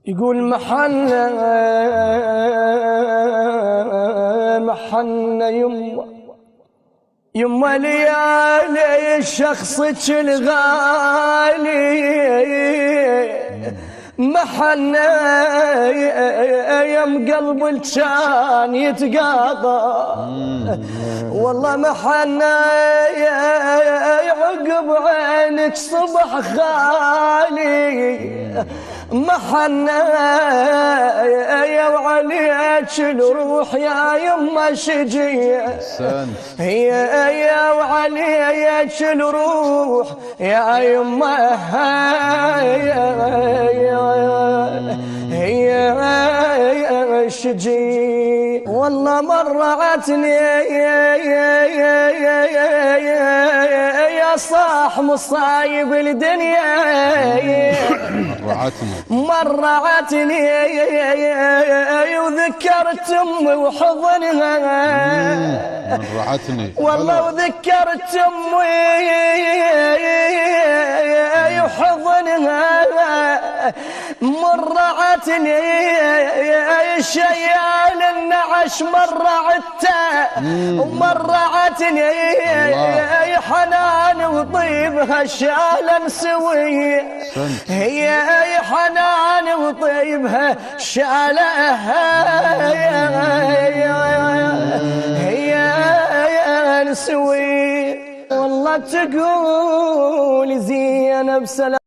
يقول محنة يما ليالي شخصك الغالي محنة يم قلب كان يتقاضى والله محنة عقب عينك صبح خالي محنة يا وعليك الروح يا يما شجية هي يا وعليك الروح يا يما هي شجي والله مرعتني يا صاح مصايب الدنيا مرعتني وذكرت امي وحضنها والله وذكرت امي وحضنها مرعتني شيال النعش مرعته ومرعتني حنان وطيبها شالا سوي هي حنان وطيبها شالها هي نسوي والله تقول زينب سلام